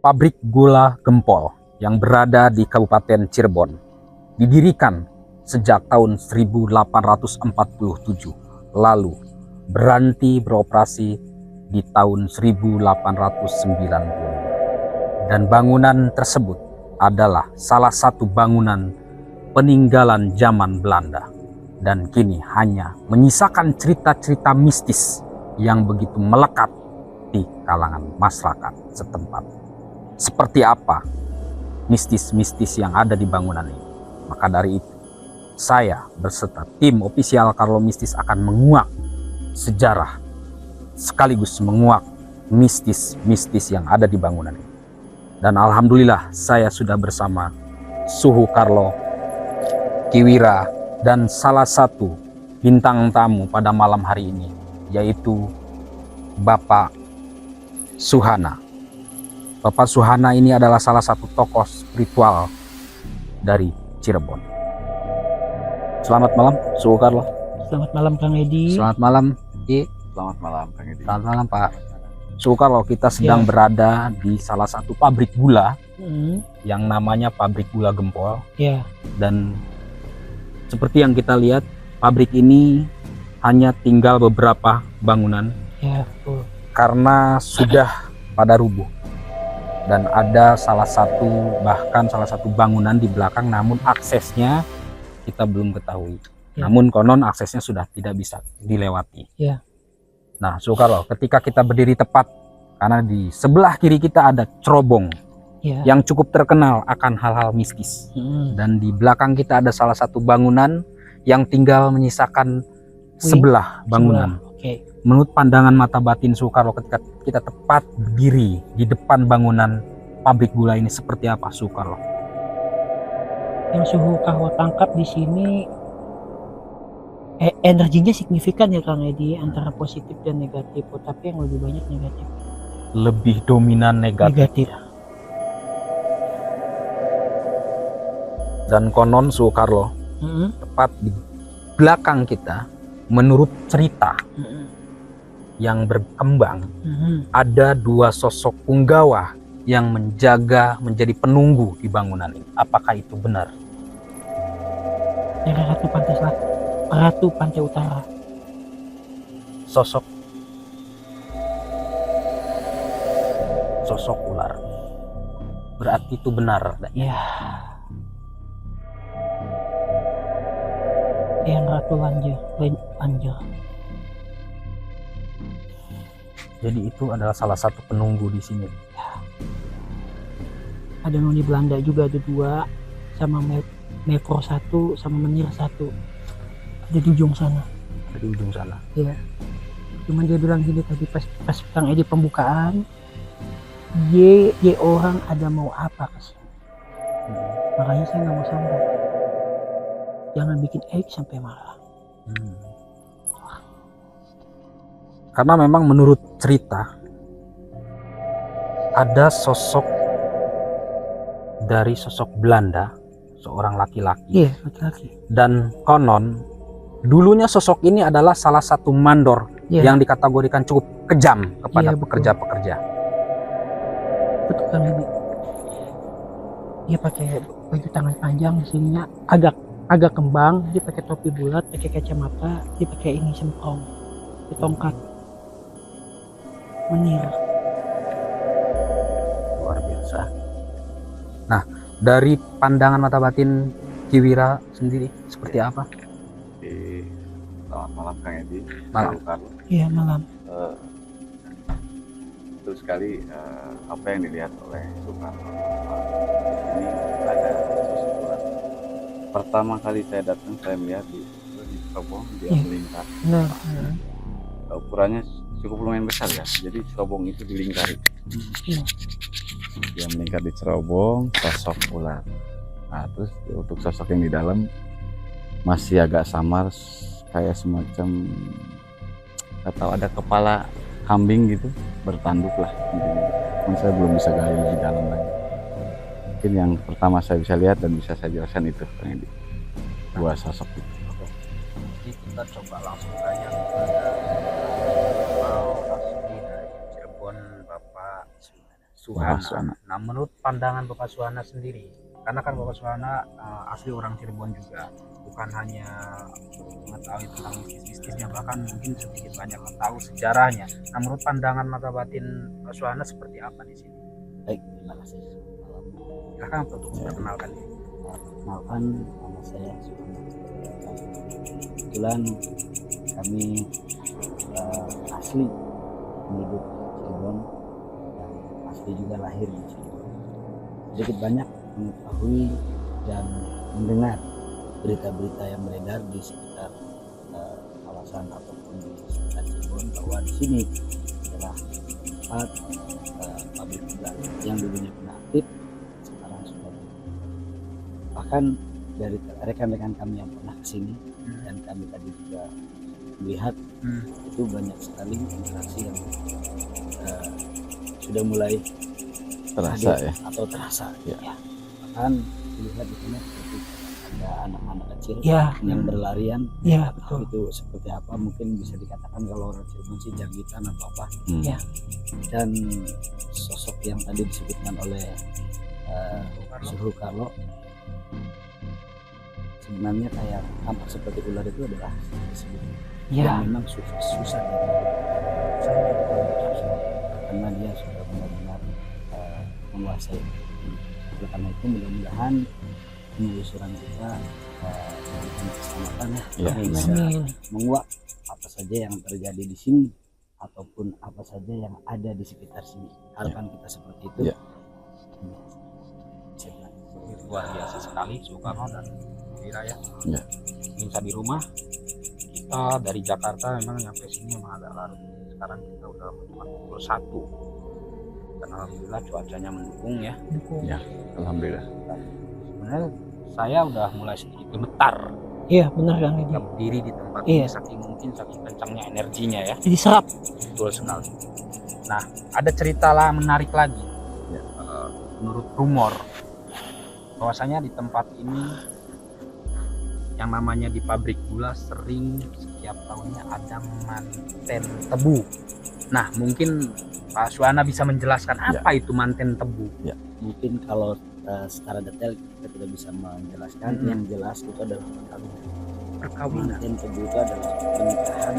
Pabrik gula Gempol yang berada di Kabupaten Cirebon didirikan sejak tahun 1847, lalu berhenti beroperasi di tahun 1890. Dan bangunan tersebut adalah salah satu bangunan peninggalan zaman Belanda dan kini hanya menyisakan cerita-cerita mistis yang begitu melekat di kalangan masyarakat setempat. Seperti apa mistis-mistis yang ada di bangunan ini? Maka dari itu, saya berserta tim official Carlo Mistis akan menguak sejarah sekaligus menguak mistis-mistis yang ada di bangunan ini. Dan alhamdulillah saya sudah bersama Suhu Carlo, Kiwira, dan salah satu bintang tamu pada malam hari ini, yaitu Bapak Suhana. Bapak Suhana ini adalah salah satu tokoh spiritual dari Cirebon. Selamat malam, Suhu Carlo. Selamat malam, Kang Edi. Selamat malam, Ki. Selamat malam, Kang Edi. Selamat malam, Pak. Suhu Carlo, kita sedang berada di salah satu pabrik gula yang namanya Pabrik Gula Gempol. Ya. Dan seperti yang kita lihat, pabrik ini hanya tinggal beberapa bangunan. Ya, betul. Karena sudah pada rubuh. Dan ada bahkan salah satu bangunan di belakang, namun aksesnya kita belum ketahui. Ya. Namun konon aksesnya sudah tidak bisa dilewati. Ya. Nah, Suhu Carlo, ketika kita berdiri tepat, karena di sebelah kiri kita ada cerobong yang cukup terkenal akan hal-hal mistis. Dan di belakang kita ada salah satu bangunan yang tinggal menyisakan sebelah bangunan. Oke. Menurut pandangan mata batin Suhu Carlo, ketika kita tepat berdiri di depan bangunan pabrik gula ini, seperti apa, Suhu Carlo? Yang Suhu Carlo tangkap di sini energinya signifikan ya, Kang Edi, antara positif dan negatif. Tapi yang lebih banyak negatif. Lebih dominan negatif. Dan konon, Suhu Carlo, tepat di belakang kita, menurut cerita yang berkembang, ada dua sosok punggawa yang menjadi penunggu di bangunan ini. Apakah itu benar? Dari Ratu Pantai Utara. Sosok ular. Berarti itu benar. Ya. Yang Ratu Lanjar. Jadi itu adalah salah satu penunggu di sini. Ya. Ada noni Belanda juga, ada dua, sama Mevro satu, sama Menir satu. Ada di ujung sana. Iya. Cuman dia bilang gini tadi pas Kang Edi pembukaan, ye orang ada mau apa kesini. Makanya saya nggak mau sambung. Jangan bikin X sampai marah. Karena memang menurut cerita ada sosok Belanda, seorang laki-laki. Iya, laki-laki. Dan konon dulunya sosok ini adalah salah satu mandor yang dikategorikan cukup kejam kepada pekerja-pekerja. Betul kan ini. Dia pakai baju tangan panjang, di sininya agak kembang, dia pakai topi bulat, pakai kacamata, dia pakai ini semprong, di tongkat. Menir. Luar biasa. Nah, dari pandangan mata batin Kiwira sendiri seperti apa? Selamat malam, Kang Edi. Malam. Iya, malam. Betul sekali apa yang dilihat oleh Sukarno. Ini ada sosok ular. Pertama kali saya datang, saya melihat di cerobong, dia melingkar. Benar. Ukurannya cukup lumayan besar ya, jadi cerobong itu dilingkari. Dia melingkar di cerobong, sosok ular. Nah, terus untuk sosok yang di dalam masih agak samar, kayak semacam atau ada kepala kambing gitu, bertanduk lah intinya. Saya belum bisa gali lebih dalam lagi. Mungkin yang pertama saya bisa lihat dan bisa saya jelaskan itu, Kang Edi, dua sosok itu. Jadi kita coba langsung tanya kepada asli dari Cirebon, Bapak Suhana. Nah, menurut pandangan Bapak Suhana sendiri, karena kan Bapak Suhana asli orang Cirebon juga, bukan hanya mengetahui tentang mistis-mistisnya, bahkan mungkin sedikit banyak tahu sejarahnya. Nah, menurut pandangan mata batin Bapak Suhana seperti apa di sini? Baik, terima kasih. Silakan untuk memperkenalkan diri. Perkenalkan, nama saya Suhana. Kebetulan kami asli penduduk Cirebon dan asli juga lahir di Cirebon. Sedikit banyak mengetahui dan mendengar berita-berita yang beredar di sekitar kawasan ataupun di sekitar Cirebon, bahwa di sini adalah tempat pabrik gula yang dulunya pernah aktif, sekarang sudah tidak. Bahkan dari rekan-rekan kami yang pernah kesini dan kami tadi juga melihat itu banyak sekali interaksi yang sudah mulai Terasa hadir ya. atau terasa. Ya. Bahkan dilihat di sini seperti ada anak-anak kecil Ya, yang berlarian. ya Tahu betul. itu seperti apa, mungkin bisa dikatakan kalau orang Cirebon sih jagitan atau apa. Ya. Dan sosok yang tadi disebutkan oleh Suhu Karlo, sebenarnya kayak tampak seperti ular itu adalah disebut Ya, yang memang susah karena dia sudah benar-benar menguasai. Oleh karena itu mudah-mudahan penelusuran kita memberikan keselamatan Ya, kami bisa amin. menguak apa saja yang terjadi di sini ataupun apa saja yang ada di sekitar sini. Harapan kita seperti itu. Ya. Luar biasa sekali Soekarno dan Wira ya. Ya. Bisa di rumah, kita dari Jakarta memang nyampe sini memang agak larut. Sekarang kita udah pukul 1 dan alhamdulillah cuacanya mendukung ya. Ya, alhamdulillah. Sebenarnya saya udah mulai sedikit gemetar Iya benar Kang Edi. ketika berdiri di tempat Iya. ini, saking kencangnya energinya ya. Jadi serap. Betul sekali. Nah, ada cerita lah menarik lagi. Ya. Menurut rumor, bahwasanya di tempat ini yang namanya di pabrik gula sering setiap tahunnya ada manten tebu. Nah, mungkin Pak Suhana bisa menjelaskan apa itu manten tebu. Mungkin kalau secara detail kita tidak bisa menjelaskan. Yang jelas itu adalah Perkawinan. manten tebu itu adalah pernikahan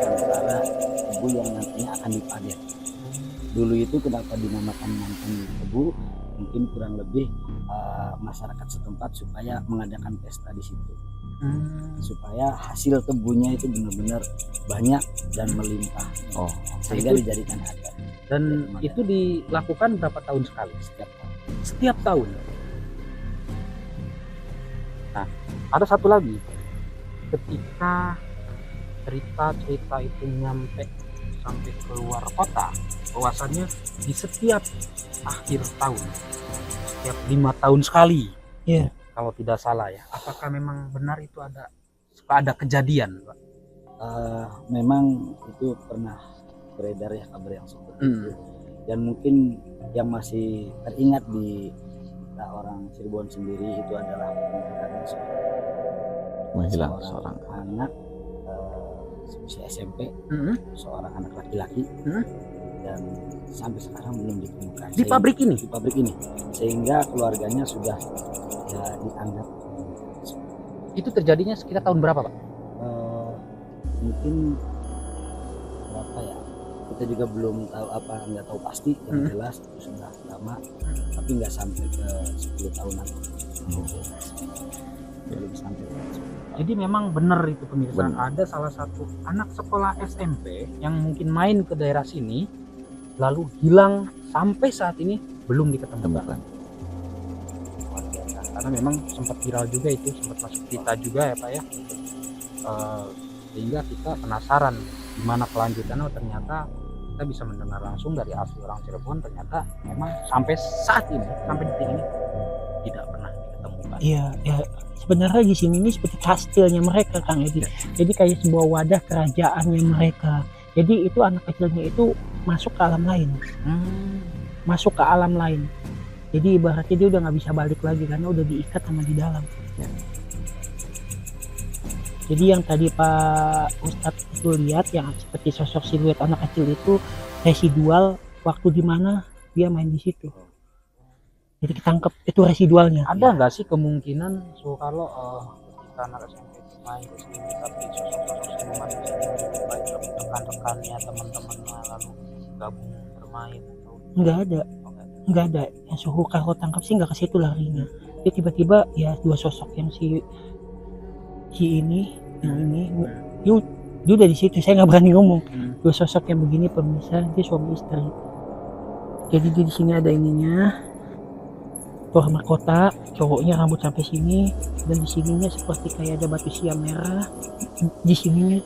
antara tebu yang nantinya akan dipanen. Dulu itu kenapa dinamakan manten tebu? Mungkin kurang lebih masyarakat setempat supaya mengadakan pesta di situ, supaya hasil tebunya itu benar-benar banyak dan melimpah, Oh, sehingga itu- dijadikan adat Dan itu dilakukan berapa tahun sekali? setiap tahun. Setiap tahun. Nah, ada satu lagi. Ketika cerita-cerita itu nyampe sampai keluar kota, bahwasannya di setiap akhir tahun, setiap 5 tahun sekali, Iya. kalau tidak salah ya. Apakah memang benar itu ada kejadian, Pak? Memang itu pernah beredar ya kabar yang seperti itu, dan mungkin yang masih teringat di orang Cirebon sendiri itu adalah menghilang seorang. anak usia SMP, seorang anak laki-laki, Hmm. dan sampai sekarang belum ditemukan Di pabrik ini? di pabrik ini, sehingga keluarganya sudah ya dianggap Itu terjadinya sekitar tahun berapa, Pak? mungkin berapa ya, kita juga belum tahu, nggak tahu pasti. Yang jelas itu sudah lama, tapi nggak sampai ke 10 tahunan, belum sampai ke 10 tahun. Jadi memang benar itu pemirsa, Benar. ada salah satu anak sekolah SMP yang mungkin main ke daerah sini lalu hilang sampai saat ini belum diketemukan. Temukan. Luar biasa. Karena memang sempat viral juga itu, sempat masuk berita juga ya Pak ya. Sehingga kita penasaran gimana kelanjutannya. Ternyata kita bisa mendengar langsung dari asli orang Cirebon, ternyata memang sampai saat ini, sampai detik ini tidak pernah diketemukan. Iya, ya sebenarnya di sini ini seperti kastilnya mereka Kang Edi. Jadi kayak sebuah wadah kerajaannya mereka. Jadi itu anak kecilnya itu masuk ke alam lain, masuk ke alam lain. Jadi ibaratnya dia udah nggak bisa balik lagi karena udah diikat sama di dalam. Ya. Jadi yang tadi Pak Ustadz itu lihat yang seperti sosok siluet anak kecil itu residual waktu di mana dia main di situ. Jadi ketangkep itu residualnya. Ada nggak sih kemungkinan kalau ketika anak SMP itu main ke sini tapi sosok-sosok siluman di sini baik rekan-rekannya, teman-temannya lalu gabung bermain atau Nggak ada. Yang suruh kalau tangkap sih nggak ke situ larinya. Dia tiba-tiba ya dua sosok yang si ini yang ini dia udah di situ, saya nggak berani ngomong. Dua sosok yang begini pemirsa, dia suami istri. Jadi di sini ada ininya, toa mahkota, cowoknya rambut sampai sini, dan di sininya seperti kayak ada batu siam merah, di sininya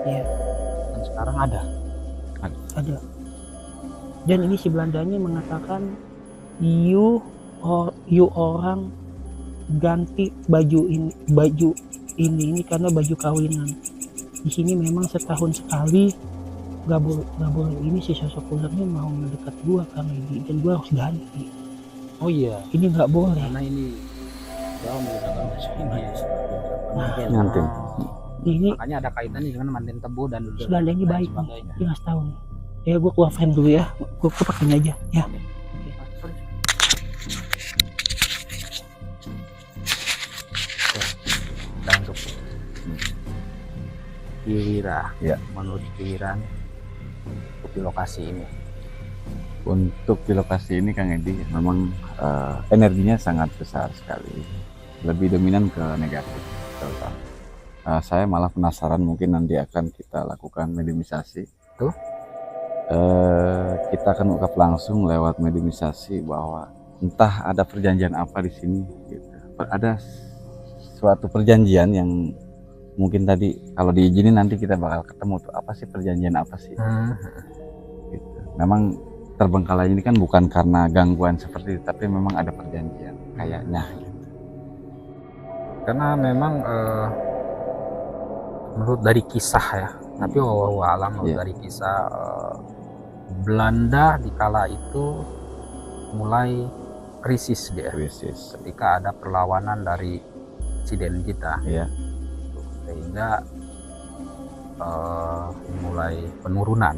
ya. dan sekarang ada. Dan ini si Belandanya mengatakan you orang ganti baju ini karena baju kawinan. Di sini memang setahun sekali nggak boleh ini si sosok ularnya mau mendekat gua karena ini, dan gua harus ganti. Oh iya, Ini nggak boleh. karena ini jauh menggunakan baju ini ya sebagai Ngantin. Ini makanya ada kaitannya dengan mantin tebu dan si Belanda ini baik nih, sebagainya. dia ngasih tahu nih. Ya gua keluar frame dulu ya, gua pakai ini aja ya. Dan untuk Kiwira, Ya. menurut Kiwira untuk di lokasi ini Untuk di lokasi ini Kang Edi memang energinya sangat besar sekali, lebih dominan ke negatif terutama. Saya malah penasaran, mungkin nanti akan kita lakukan mediumisasi. Tuh. Kita akan ungkap langsung lewat mediumisasi bahwa entah ada perjanjian apa di sini. Gitu. Ada suatu perjanjian yang mungkin tadi kalau diizinin nanti kita bakal ketemu tuh apa sih perjanjian apa sih. Gitu. Memang terbengkalai ini kan bukan karena gangguan seperti itu, tapi memang ada perjanjian kayaknya gitu. karena memang menurut dari kisah ya, tapi wallahu alam menurut Iya. dari kisah Belanda di kala itu mulai krisis dia Krisis. ketika ada perlawanan dari presiden kita, Iya. sehingga mulai penurunan.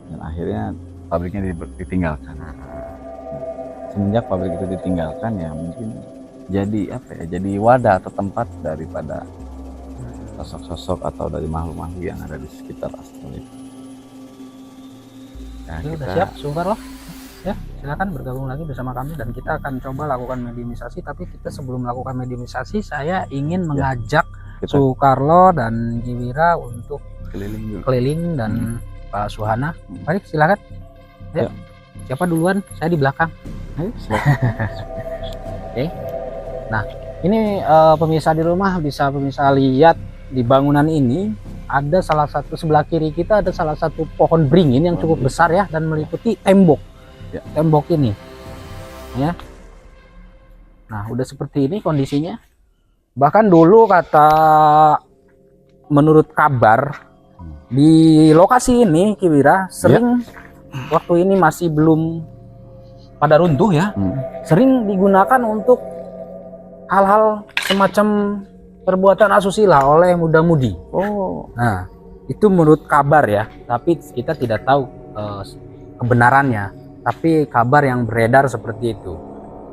Dan akhirnya pabriknya ditinggalkan. Semenjak pabrik itu ditinggalkan ya mungkin jadi apa ya, jadi wadah atau tempat daripada sosok-sosok atau dari makhluk-makhluk yang ada di sekitar astral itu. Nah, Ini udah siap, sungkar loh. Ya, silakan bergabung lagi bersama kami dan kita akan coba lakukan mediumisasi. Tapi kita sebelum melakukan mediumisasi, saya ingin mengajak kita Sukarlo dan Kiwira untuk keliling dulu. keliling dan Pak Suhana. Mari silakan. Ya. Siapa duluan? Saya di belakang. Ayo, silakan. Ini pemirsa di rumah bisa pemirsa lihat di bangunan ini ada salah satu, sebelah kiri kita ada salah satu pohon beringin yang cukup besar ya, dan meliputi tembok. Ya. Tembok ini. Ya. Nah, udah seperti ini kondisinya. Bahkan dulu kata menurut kabar di lokasi ini Kiwira sering waktu ini masih belum pada runtuh ya, sering digunakan untuk hal-hal semacam perbuatan asusila oleh muda-mudi. Oh, Nah, itu menurut kabar ya, tapi kita tidak tahu kebenarannya. Tapi kabar yang beredar seperti itu.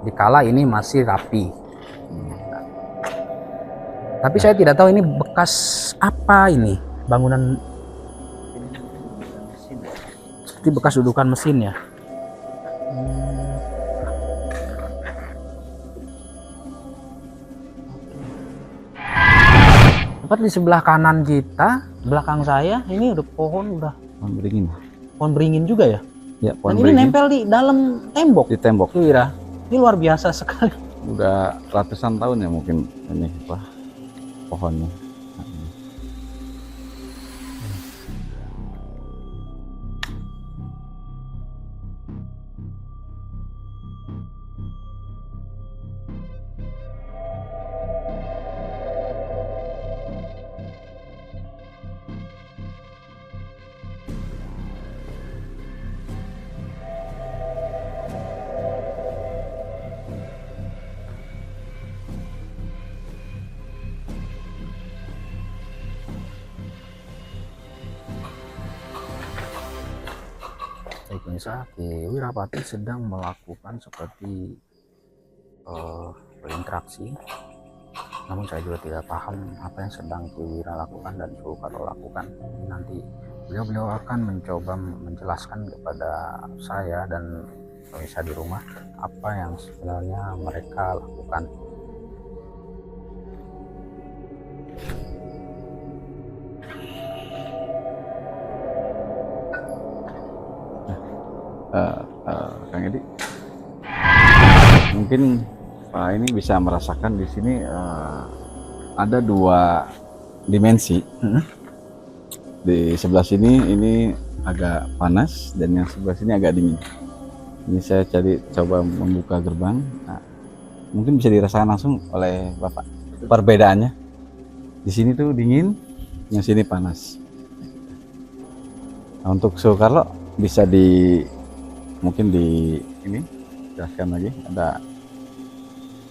Dikala ini masih rapi. Tapi saya tidak tahu ini bekas apa ini, bangunan seperti bekas dudukan mesin ya. Tepat di sebelah kanan kita, belakang saya ini udah pohon beringin. pohon beringin juga ya. Ya, pohon Dan ini beringin nempel di dalam tembok. di tembok. Kiwira, ini luar biasa sekali. Udah ratusan tahun ya mungkin ini apa pohonnya. pemirsa, Ki Wirapati sedang melakukan seperti berinteraksi, namun saya juga tidak paham apa yang sedang Ki Wira lakukan dan Sulkaro lakukan. Nanti beliau akan mencoba menjelaskan kepada saya dan pemirsa di rumah apa yang sebenarnya mereka lakukan. Kang Edi, mungkin Pak ini bisa merasakan di sini ada dua dimensi. Di sebelah sini ini agak panas dan yang sebelah sini agak dingin. Ini saya coba membuka gerbang. Nah, mungkin bisa dirasakan langsung oleh Bapak perbedaannya. Di sini tuh dingin, yang sini panas. Nah, untuk Sulkaro bisa mungkin ini jelaskan lagi ada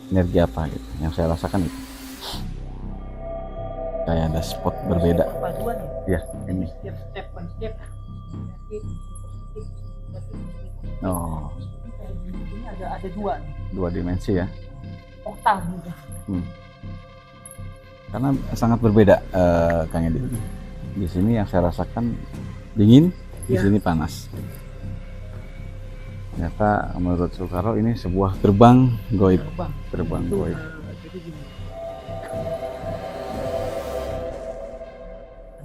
energi apa gitu yang saya rasakan itu kayak ada spot berbeda ya ini oh ini ada dua dimensi ya portal karena sangat berbeda Kang Edi. Di sini yang saya rasakan dingin, di sini panas. Ternyata menurut Sulkaro ini sebuah gerbang goib. Gerbang goib. Jadi gini.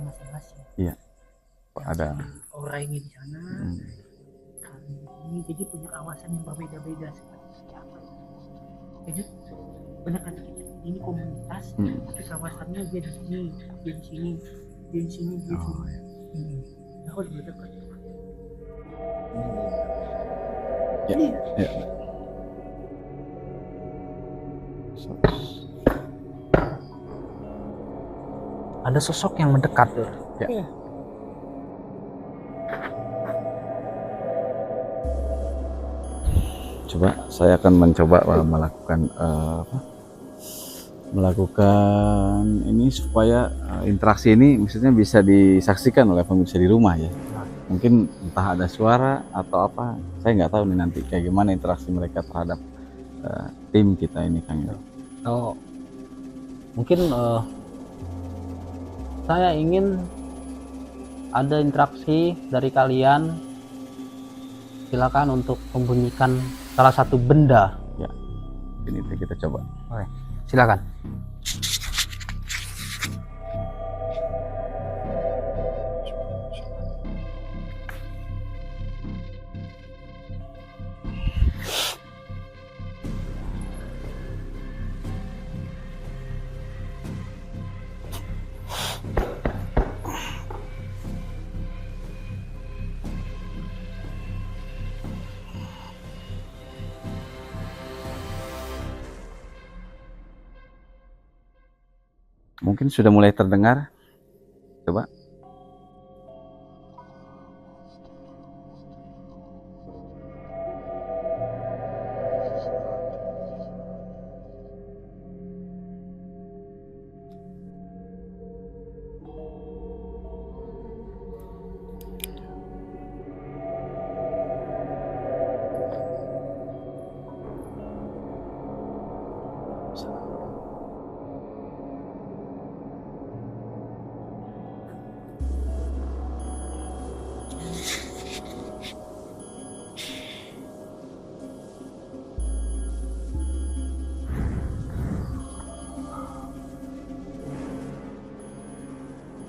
Masing-masing. Iya. Ada orangnya di sana. Ini jadi punya kawasan yang berbeda-beda seperti siapa. Jadi benar kata kita ini komunitas, tapi kawasannya dia di sini, dia di sini, dia di sini, dia di sini. Aku lebih dekat. Ya. Ada sosok yang mendekat. Ya. Coba saya akan mencoba melakukan ini supaya interaksi ini maksudnya bisa disaksikan oleh pemirsa di rumah ya. Mungkin entah ada suara atau apa, saya nggak tahu nih nanti kayak gimana interaksi mereka terhadap tim kita ini Kang. Oh, mungkin saya ingin ada interaksi dari kalian. Silakan untuk membunyikan salah satu benda. Ya, ini kita coba. Oke, silakan. Mungkin sudah mulai terdengar. Coba.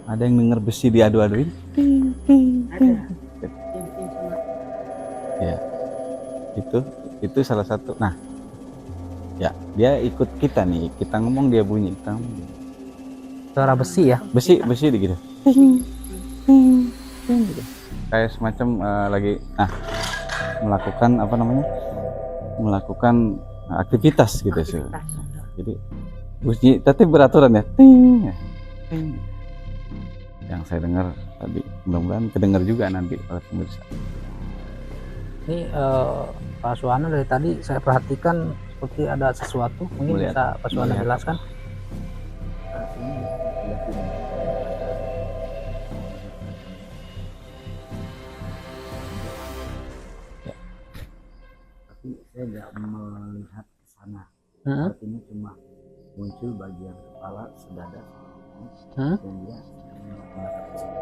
Ada yang denger besi diadu-aduin? Ada. Ya, itu salah satu. Nah, ya dia ikut kita nih. Kita ngomong dia bunyi. Kita ngomong. Suara besi ya? Besi gitu. Kayak semacam lagi melakukan melakukan aktivitas gitu sih. Jadi bunyi tapi beraturan ya. Yang saya dengar tadi, mudah-mudahan kedengar juga nanti oleh pemirsa. Ini Pak Suwana dari tadi saya perhatikan seperti ada sesuatu. Mungkin bisa Pak Suwana jelaskan? nggak melihat ke sana. Hmm? Artinya cuma muncul bagian kepala, sedada, Hmm? dan dia menatap ke sana.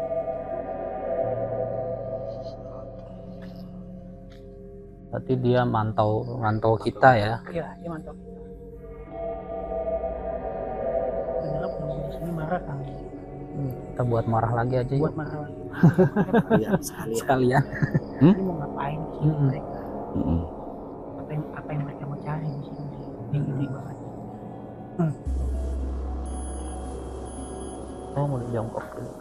Berarti dia mantau kita ya. Iya, dia mantap. Bener kalau di sini marah kan. Kita buat marah lagi aja Buat yuk. marah lagi. Iya, sekalian. Sekalian. Ini mau ngapain di sini Mm-mm. mereka? Apa yang mereka mau cari di sini? Yang gede banget. Oh, mau dijongkok dulu.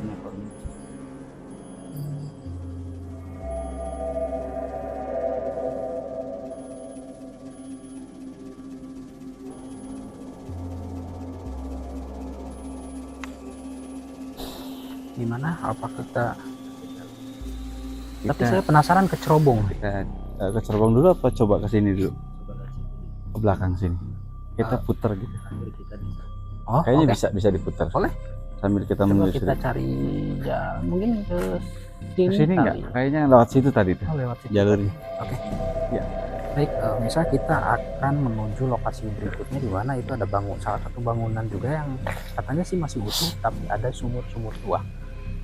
Ini ekornya. Gimana? Apa kita? Tapi Kita, saya penasaran ke cerobong. kita ke Cerbong dulu apa coba ke sini dulu? Coba kasih Ke belakang sini. Kita putar gitu. sambil kita bisa. Oh, Kayaknya oke. bisa diputar. Boleh. Sambil kita Coba menelusuri. kita cari mungkin ke Ke sini enggak? kali. Kayaknya lewat situ tadi tuh. Oh, lewat situ. Jalurnya. Baik, misalnya kita akan menuju lokasi berikutnya di mana itu ada salah satu bangunan juga yang katanya sih masih utuh tapi ada sumur-sumur tua.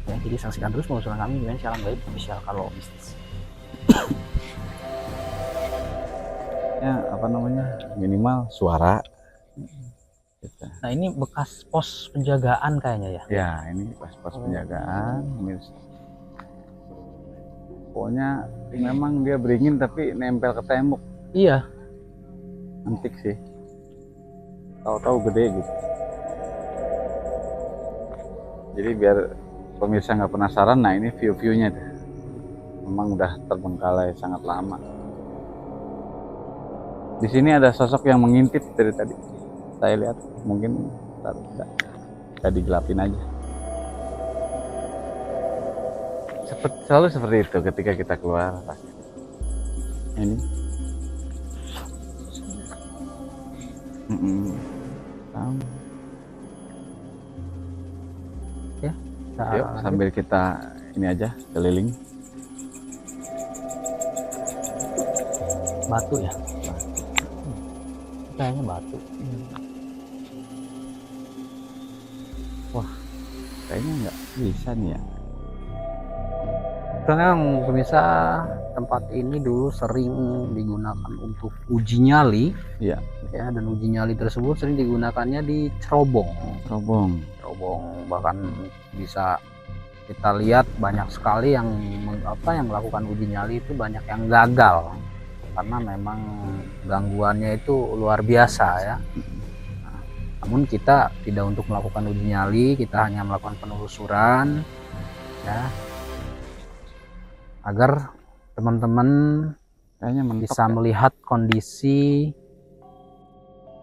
Ya, jadi saksikan terus penelusuran kami dengan Sialan Gaib Official kalau mistis. Ya, apa namanya? Minimal suara. Gitu. Nah, ini bekas pos penjagaan kayaknya ya. Ya, ini pas penjagaan. Ini pokoknya memang dia beringin tapi nempel ke tembok. Iya. Antik sih. Tahu-tahu gede gitu. Jadi biar pemirsa nggak penasaran, nah ini view-viewnya tuh. Memang udah terbengkalai sangat lama. Di sini ada sosok yang mengintip dari tadi. Saya lihat, mungkin nggak digelapin aja. Selalu seperti itu ketika kita keluar. Ini. Tahu. Yuk, sambil kita ini aja keliling. Batu ya. Kayaknya batu. Kayaknya nggak bisa nih ya. Karena pemirsa, tempat ini dulu sering digunakan untuk uji nyali. Iya. Ya, dan uji nyali tersebut sering digunakannya di cerobong. Cerobong. Bahkan bisa kita lihat banyak sekali yang melakukan uji nyali itu banyak yang gagal karena memang gangguannya itu luar biasa ya. Namun kita tidak untuk melakukan uji nyali, kita hanya melakukan penelusuran ya, agar teman-teman Kayaknya mentok bisa ya. melihat kondisi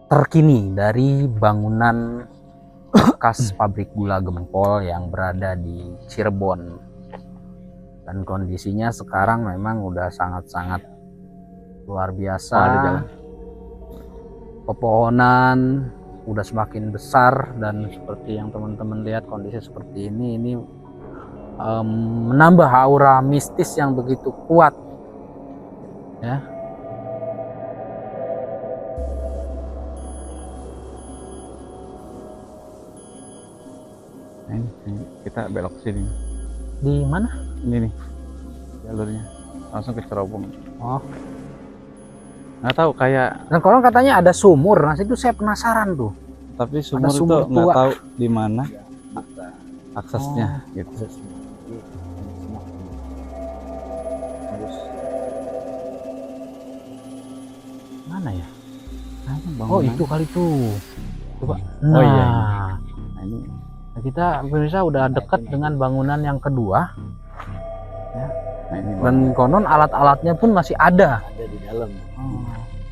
terkini dari bangunan bekas pabrik gula Gempol yang berada di Cirebon. Dan kondisinya sekarang memang udah sangat-sangat luar biasa. Oh, ada jalan. Pepohonan udah semakin besar dan seperti yang teman-teman lihat kondisi seperti ini menambah aura mistis yang begitu kuat ya. Nah, ini kita belok sini. Di mana? Ini nih jalurnya langsung ke Cerobong. Oh, Nggak tahu kayak, dan konon katanya ada sumur. Nah, itu saya penasaran tuh. tapi sumur itu sumur nggak tua. tahu di mana Bisa. aksesnya gitu. Terus Mana ya? Kayaknya Oh, bangunan. itu kali tuh. Coba. Oh, iya, ini. Nah, Nah, ini kita pemirsa udah dekat dengan bangunan yang kedua. nah ini Dan konon alat-alatnya pun masih ada. ada di dalam.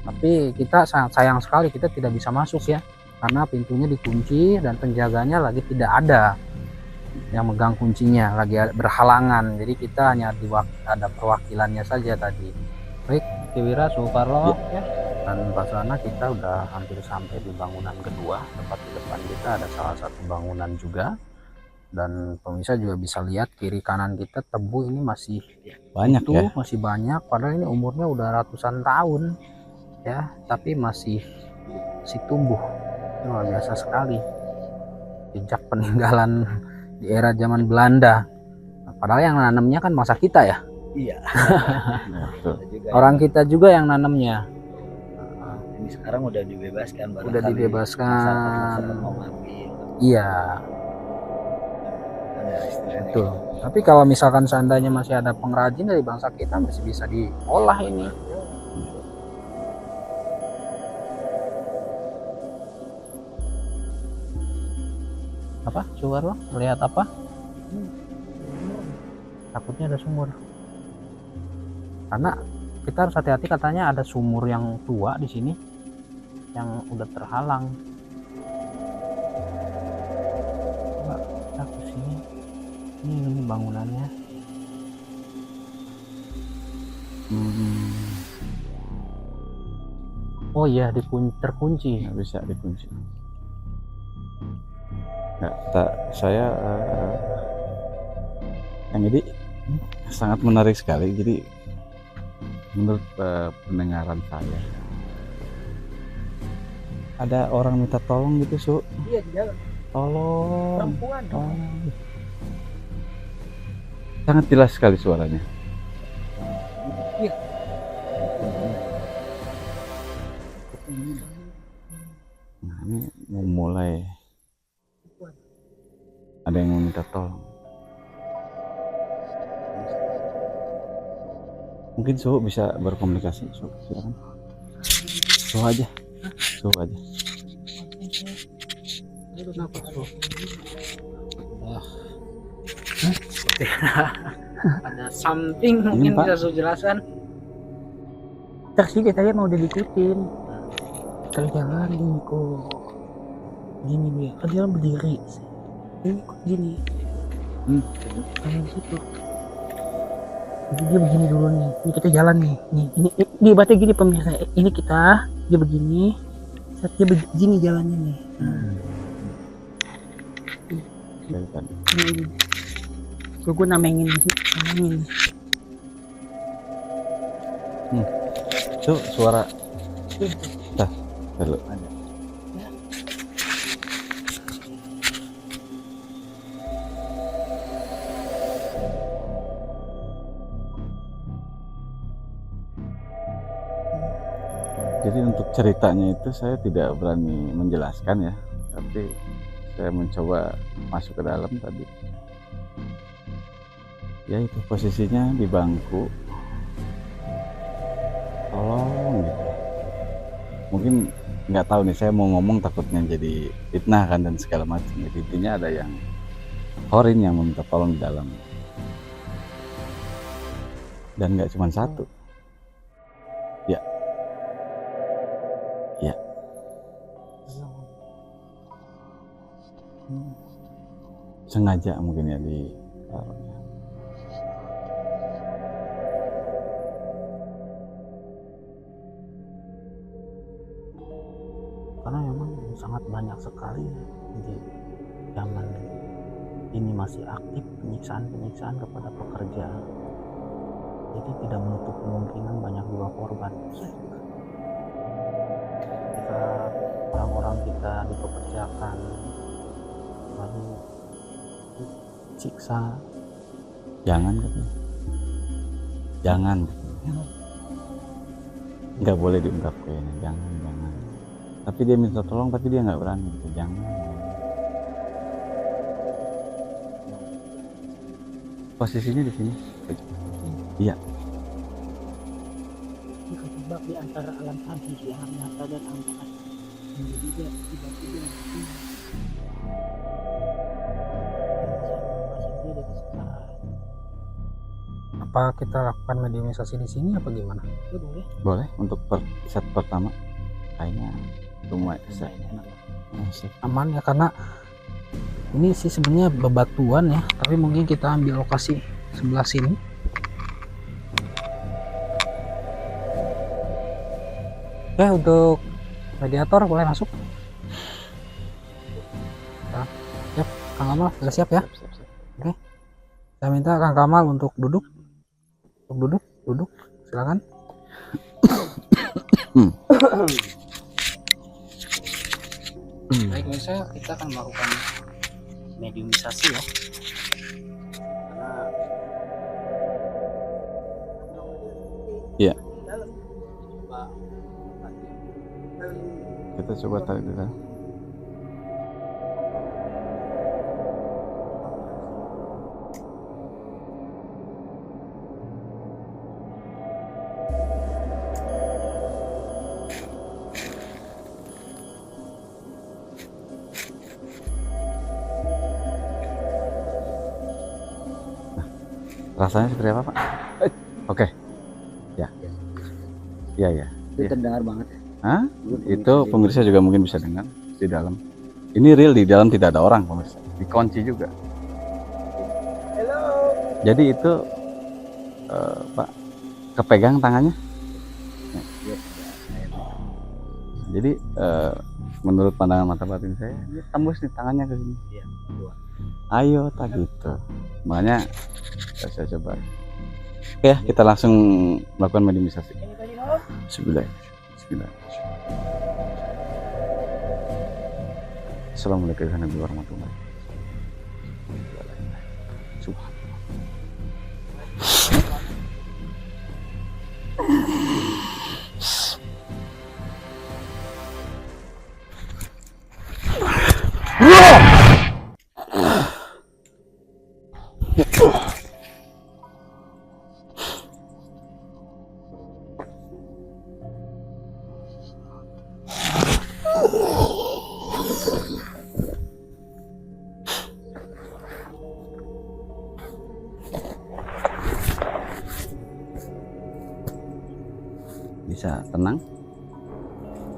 Tapi kita sangat sayang sekali kita tidak bisa masuk ya, karena pintunya dikunci dan penjaganya lagi tidak ada yang megang kuncinya, lagi berhalangan. Jadi kita hanya ada perwakilannya saja tadi. Baik, Kiwira, Sukarlo, dan Pak Sana, kita udah hampir sampai di bangunan kedua. Tempat di depan kita ada salah satu bangunan juga Dan pemirsa juga bisa lihat kiri kanan kita tebu ini masih Banyak ya. masih banyak, padahal ini umurnya udah ratusan tahun ya, tapi masih tumbuh. Ini luar biasa sekali, jejak peninggalan di era zaman Belanda. Padahal yang nanamnya kan masa kita ya. Iya. Ya, betul. Orang kita juga yang nanamnya. Ini sekarang udah dibebaskan. Udah dibebaskan. Masyarakat mau ngambil. Iya, Ada istilahnya. betul. Tapi kalau misalkan seandainya masih ada pengrajin dari bangsa kita, masih bisa diolah ini. Apa? Coba lo lihat apa? Takutnya ada sumur. Karena kita harus hati-hati, katanya ada sumur yang tua di sini yang udah terhalang. Coba kita ke sini. Ini bangunannya. Oh iya, terkunci. Nggak bisa dikunci. Nggak, saya yang ini sangat menarik sekali. Jadi menurut pendengaran saya, ada orang minta tolong gitu, Su. Iya, di jalan. Tolong. Perempuan. Tolong. Sangat jelas sekali suaranya. Iya. Nah, ini mau mulai. Ada yang mau minta tolong. Mungkin Su bisa berkomunikasi. Su, silakan. Su aja. Su aja. Ada something mungkin Pak. bisa saya jelaskan. Terus dia tadi mau diikutin. Kalau jalan gini kok. Gini dia. Kan dia berdiri. Ini kok gini. Kayak situ. Jadi dia begini dulu nih. Ini kita jalan nih. Nih, ini berarti gini pemirsa. Ini kita, dia begini. Saat dia begini jalannya nih. Dari tadi. Ini. Gue namengin di situ. Namengin. Su, suara. Dah, dulu. Jadi untuk ceritanya itu saya tidak berani menjelaskan ya, tapi saya mencoba masuk ke dalam tadi. Ya itu posisinya di bangku, tolong gitu. Mungkin nggak tahu nih, saya mau ngomong takutnya jadi fitnah kan dan segala macam. Jadi intinya ada yang Horin yang meminta tolong di dalam, dan nggak cuma satu. Ya. Sengaja mungkin ya di Karena memang sangat banyak sekali di zaman ini masih aktif penyiksaan kepada pekerja. Jadi tidak menutup kemungkinan banyak juga korban. Ketika orang-orang kita dipekerjakan lalu siksa, jangan katanya. Jangan. Nggak boleh diungkapkan, jangan. Tapi dia minta tolong, tapi dia nggak berani. Jangan. Posisinya di sini. Iya. Ini kejebak di antara alam sadis, alam nyata dan alam pakat. Jadi dia tiba-tiba apa kita lakukan mediumisasi di sini apa gimana? ya boleh. Boleh untuk set pertama. Kayaknya lumayan set. Aman ya, karena ini sih sebenarnya bebatuan ya, tapi mungkin kita ambil lokasi sebelah sini. Oke, untuk mediator boleh masuk. Ya, Kang Kamal sudah siap ya? Siap. Saya minta Kang Kamal untuk duduk. Duduk. Silakan. Baik, misalnya kita akan melakukan mediumisasi ya. Iya. Kita coba tarik dulu. Rasanya seperti apa, Pak? Oke. Ya. Iya. Itu terdengar banget. Hah? Itu pemirsa juga mungkin bisa dengar di dalam. Ini real, di dalam tidak ada orang, pemirsa. Dikunci juga. Jadi itu Pak, kepegang tangannya? Jadi menurut pandangan mata batin saya, ini tembus nih tangannya ke sini. Iya, Ayo, tak gitu. Makanya saya coba. Oke ya, kita langsung melakukan mediumisasi. Bismillah. Assalamualaikum warahmatullahi wabarakatuh. Bisa tenang.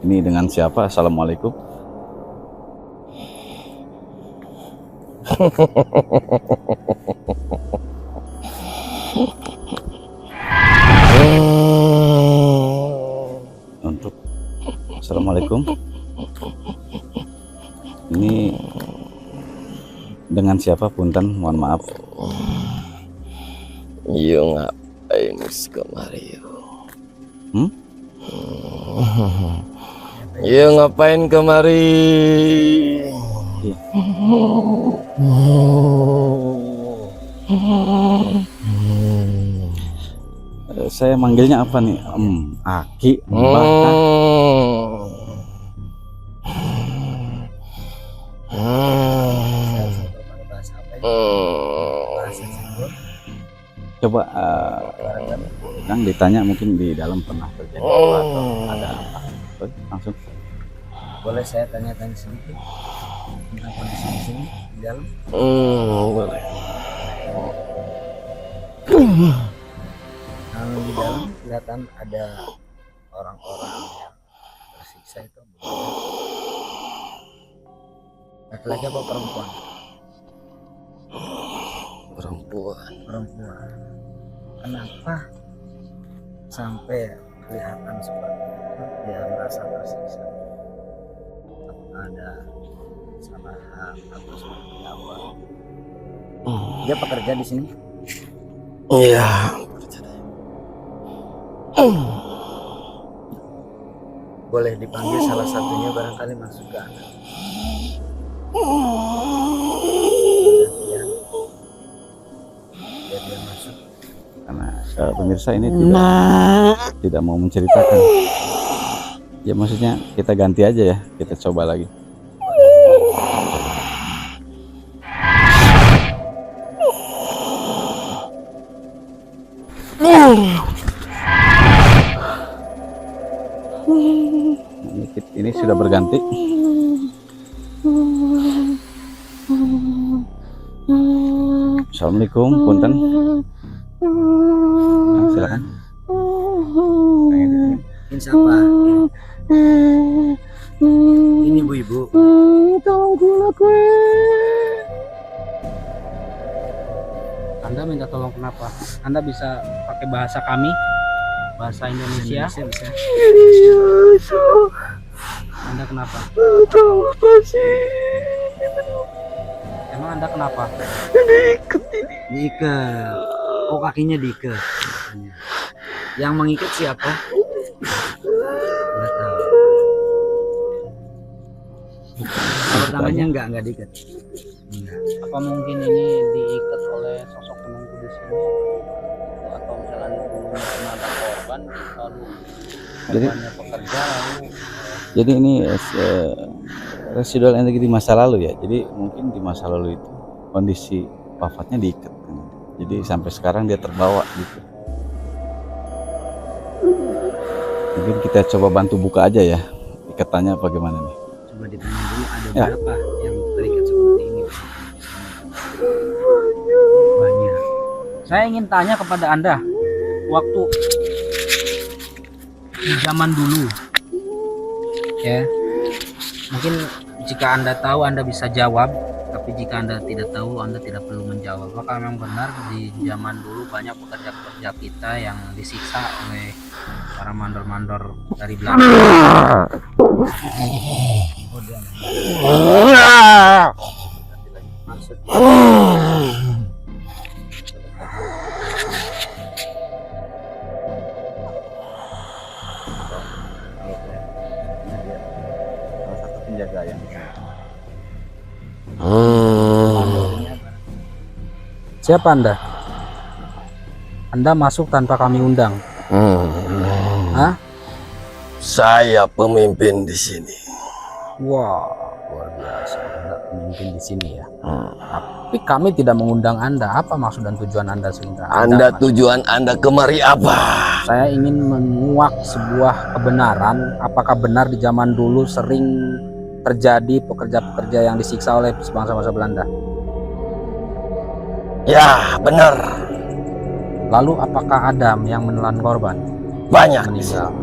Ini dengan siapa? Assalamualaikum. Untuk Assalamualaikum. Ini dengan siapa punten? Mohon maaf. Yo ngapain kemari yo? Yo ngapain kemari? Saya manggilnya apa nih? Aki, Mbah. Coba yang ditanya mungkin di dalam pernah terjadi atau ada apa? Langsung. Boleh saya tanya-tanya sedikit tentang kondisi di sini di dalam? Boleh. Kalau di dalam kelihatan ada orang-orang yang tersiksa itu. Laki-laki apa perempuan? Perempuan. Kenapa sampai kelihatan seperti itu? Dia merasa tersiksa. Apakah ada kesalahan atau seperti apa? Dia pekerja di sini? Iya. Boleh dipanggil salah satunya barangkali masuk ke anak. Biar dia masuk. Karena pemirsa ini tidak mau menceritakan. Ya maksudnya kita ganti aja ya, kita coba lagi. Ini sudah berganti. Assalamualaikum, punten. Nah, silakan. Ini siapa? Ini ibu-ibu. Tolong aku. Anda minta tolong kenapa? Anda bisa pakai bahasa kami, bahasa Indonesia. Bisa. Anda kenapa? Tolong sih. Emang Emang Anda kenapa? Diikat. Oh, kakinya diikat. Yang mengikat siapa? Nggak tahu. Kalau tangannya enggak diikat. Enggak. Apa mungkin ini diikat oleh sosok penunggu di sini? Atau misalnya dulunya pernah ada korban, lalu Jadi- korbannya pekerja, lalu Jadi ini residual energi di masa lalu ya. Jadi mungkin di masa lalu itu kondisi wafatnya diikat. Jadi sampai sekarang dia terbawa gitu. Mungkin kita coba bantu buka aja ya ikatannya bagaimana nih. Coba ditanya dulu ada Ya. berapa yang terikat seperti ini. Banyak. saya ingin tanya kepada Anda, waktu di zaman dulu, ya, mungkin jika Anda tahu Anda bisa jawab, tapi jika Anda tidak tahu Anda tidak perlu menjawab. Apakah memang benar di zaman dulu banyak pekerja-pekerja kita yang disiksa oleh para mandor-mandor dari Belanda? Salah satu penjaga yang Siapa Anda? Anda masuk tanpa kami undang. Hah? Saya pemimpin di sini. Wah, luar biasa. Anda pemimpin di sini ya. Tapi kami tidak mengundang Anda. Apa maksud dan tujuan Anda sehingga Anda tujuan Anda kemari apa? Saya ingin menguak sebuah kebenaran. Apakah benar di zaman dulu sering terjadi pekerja-pekerja yang disiksa oleh bangsa-bangsa Belanda? Ya, benar. Lalu apakah Adam yang menelan korban Banyak di sini. meninggal?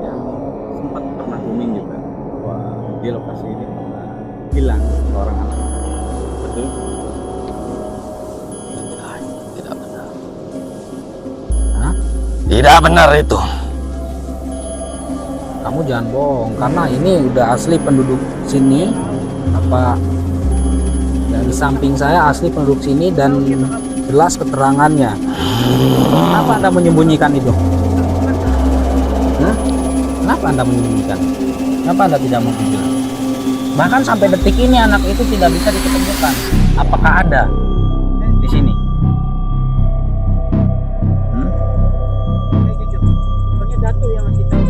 yang sempat pernah booming juga bahwa di lokasi ini pernah hilang seorang anak. Betul? Tidak benar. Hah? Tidak benar itu. Kamu jangan bohong, karena ini udah asli penduduk sini. Apa dari samping saya asli penduduk sini dan jelas keterangannya. Kenapa Anda menyembunyikan itu? Hah? Kenapa Anda menyembunyikan? Kenapa Anda tidak mau jujur? Bahkan sampai detik ini anak itu tidak bisa diketemukan. Apakah ada di sini? Hmm? Pokoknya Dato yang ngasih tahu.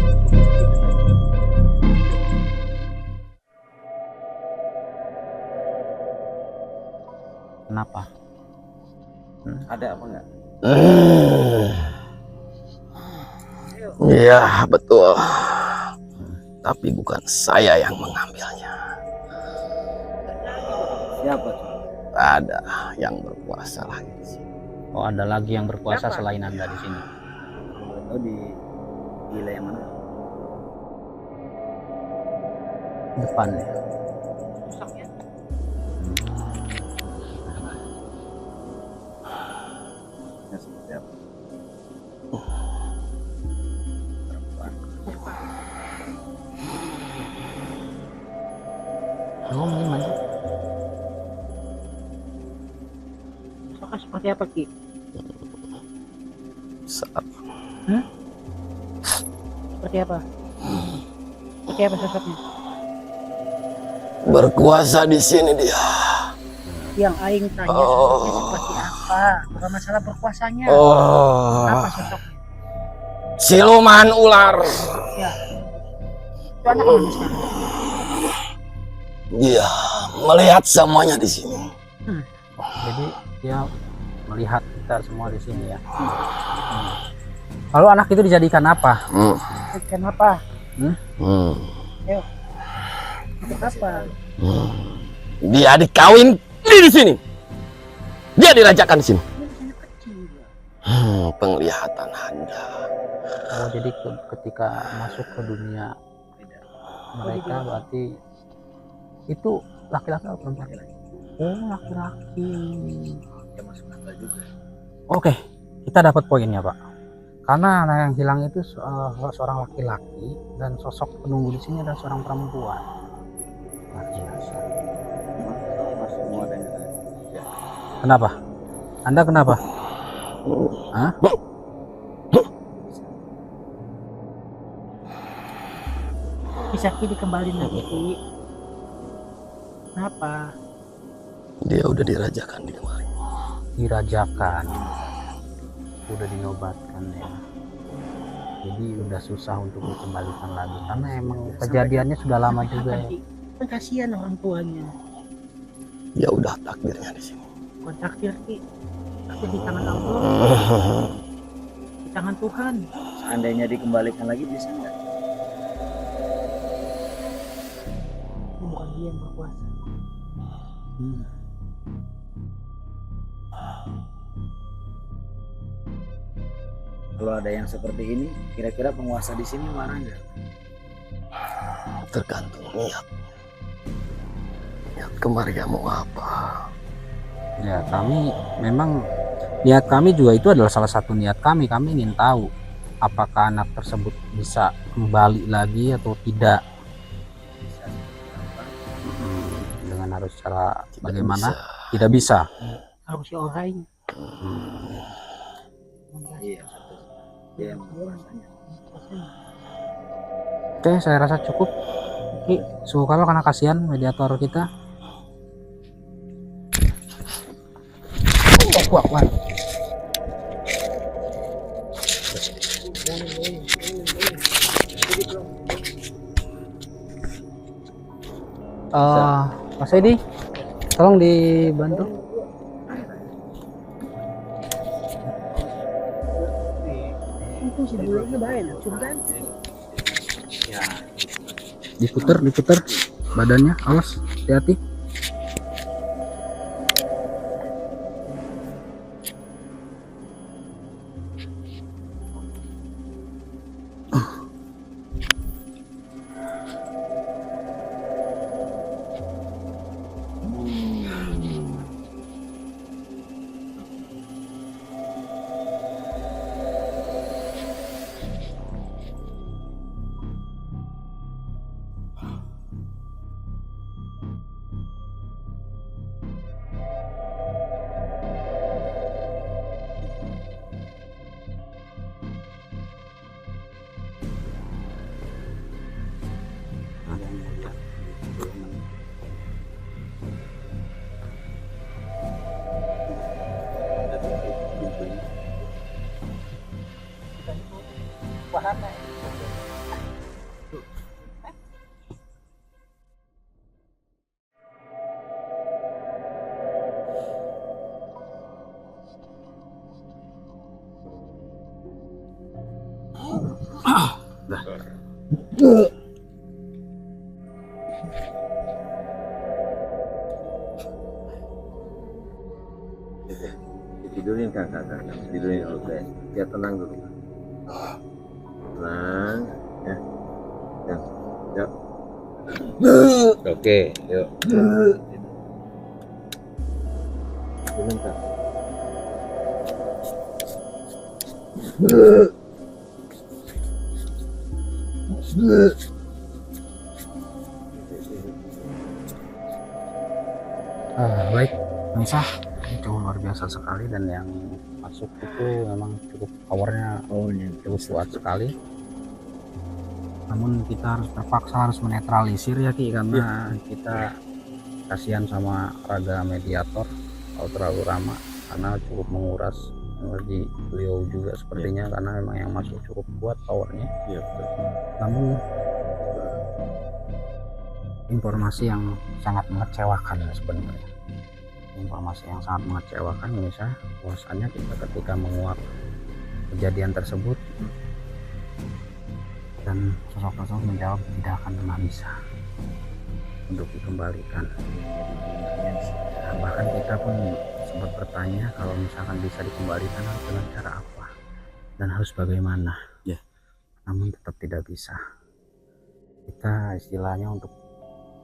Kenapa? Ada apa enggak? Iya, betul. Tapi bukan saya yang mengambilnya. Siapa tuh? Ada yang berkuasa lagi di sini. Oh, ada lagi yang berkuasa selain Anda di sini. Oh, di wilayah mana? Depan ya. Ya, seperti apa? Kamu mungkin maju. Sosoknya seperti apa Ki? Saat Seperti apa? Seperti apa sosoknya? berkuasa di sini dia. Yang Aing tanya sosoknya seperti apa? Bukan masalah berkuasanya. Oh, Apa sosoknya? siluman ular. Ya. Itu anak mana sekarang? Dia melihat semuanya di sini. Jadi dia melihat kita semua di sini ya. Lalu anak itu dijadikan apa? Kenapa? Hmm. Untuk apa? Dia dikawin di sini. Dia dirajakan di sini. Ini masih kecil. Penglihatan Anda. Oh, jadi ketika masuk ke dunia mereka berarti itu laki-laki atau perempuan? Oh, laki-laki. Dia masuk akal juga. Oke, kita dapat poinnya, Pak. Karena anak yang hilang itu seorang laki-laki dan sosok penunggu di sini adalah seorang perempuan. Kenapa? Anda kenapa? Hah? Bisa Ki dikembalin lagi Ki. Kenapa? Dia udah dirajakan di kemarin. Dirajakan, udah dinobatkan ya. Jadi udah susah untuk dikembalikan lagi karena emang kejadiannya sudah lama juga ya. Kan kasihan orang tuanya. Ya udah takdirnya di sini. Bukan takdir Ki. Tapi di tangan Allah. Di tangan Tuhan. Seandainya dikembalikan lagi bisa nggak? Ini bukan dia yang berkuasa. Kalau ada yang seperti ini, kira-kira penguasa di sini marah nggak? Tergantung niat. Niat kemarin mau apa? Ya kami memang niat kami juga itu adalah salah satu niat kami. Kami ingin tahu apakah anak tersebut bisa kembali lagi atau tidak. Dengan harus cara bagaimana? Tidak bisa. Harus si orang. Iya. Dia yang berkuasanya. Oke, saya rasa cukup. Oke, suhu kalau karena kasihan mediator kita. Kuat. Mas Edi, tolong dibantu. Itu si bulanya baik, curang. Diputer badannya, awas, hati-hati. Tidurin kakak, tidurin dulu guys. Biar tenang dulu. Tenang, ya. Yuk. Oke, yuk. Tidurin kak. Baik, Nisa, ini cukup luar biasa sekali dan yang masuk itu memang cukup powernya cukup kuat sekali. Namun kita terpaksa harus menetralisir ya Ki, karena kita kasihan sama raga mediator kalau terlalu ramah karena cukup menguras energi beliau juga sepertinya karena memang yang masuk cukup kuat powernya. Namun informasi yang sangat mengecewakan sebenarnya. Informasi yang sangat mengecewakan Indonesia bahwasannya kita ketika menguak kejadian tersebut dan sosok-sosok menjawab tidak akan pernah bisa untuk dikembalikan. Nah, bahkan kita pun sempat bertanya kalau misalkan bisa dikembalikan harus dengan cara apa dan harus bagaimana. Namun tetap tidak bisa. Kita istilahnya untuk